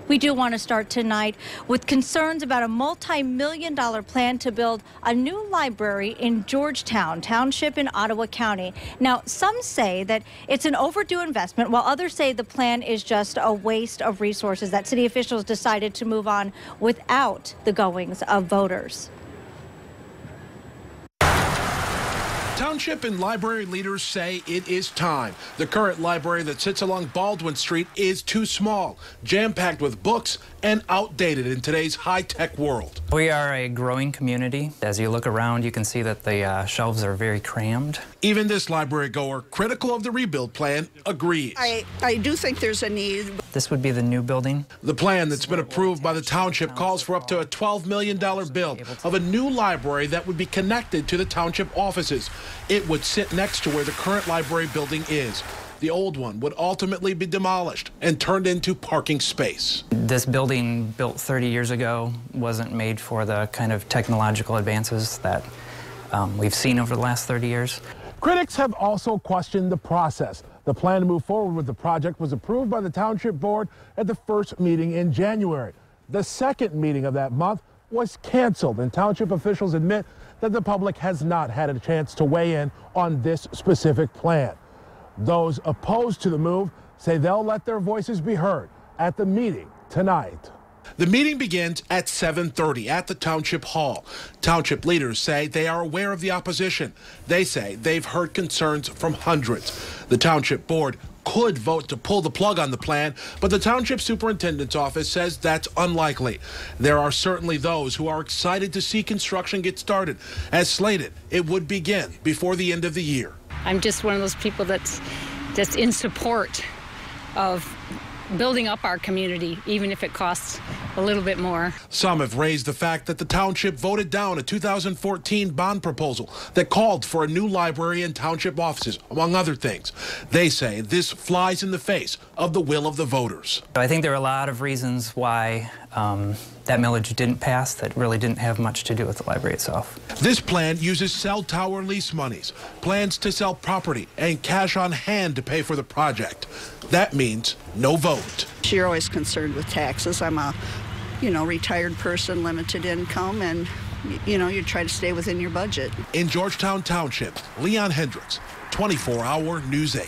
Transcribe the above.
We do want to start tonight with concerns about a multi-million-dollar plan to build a new library in Georgetown Township in Ottawa County. Now, some say that it's an overdue investment, while others say the plan is just a waste of resources, that city officials decided to move on without the goings of voters. Township and library leaders say it is time. The current library that sits along Baldwin Street is too small, jam-packed with books, and outdated in today's high-tech world. We are a growing community. As you look around, you can see that the shelves are very crammed. Even this library goer, critical of the rebuild plan, agrees. I do think there's a need. This would be the new building. The plan that's been approved by the township calls for up to a $12 million build of a new library that would be connected to the township offices. It would sit next to where the current library building is. The old one would ultimately be demolished and turned into parking space. This building, built 30 years ago, wasn't made for the kind of technological advances that we've seen over the last 30 years. Critics have also questioned the process. The plan to move forward with the project was approved by the township board at the first meeting in January. The second meeting of that month was canceled, and township officials admit that the public has not had a chance to weigh in on this specific plan. Those opposed to the move say they'll let their voices be heard at the meeting tonight. The meeting begins at 7:30 at the Township Hall. Township leaders say they are aware of the opposition. They say they've heard concerns from hundreds. The Township Board could vote to pull the plug on the plan, but the Township Superintendent's office says that's unlikely. There are certainly those who are excited to see construction get started. As slated, it would begin before the end of the year. I'm just one of those people that's just in support of building up our community, even if it costs a little bit more. Some have raised the fact that the township voted down a 2014 bond proposal that called for a new library and township offices, among other things. They say this flies in the face of the will of the voters. I think there are a lot of reasons why that millage didn't pass that really didn't have much to do with the library itself. This plan uses cell tower lease monies, plans to sell property, and cash on hand to pay for the project. That means no vote. You're always concerned with taxes. I'm a, retired person, limited income, and, you try to stay within your budget. In Georgetown Township, Leon Hendricks, 24-Hour News 8.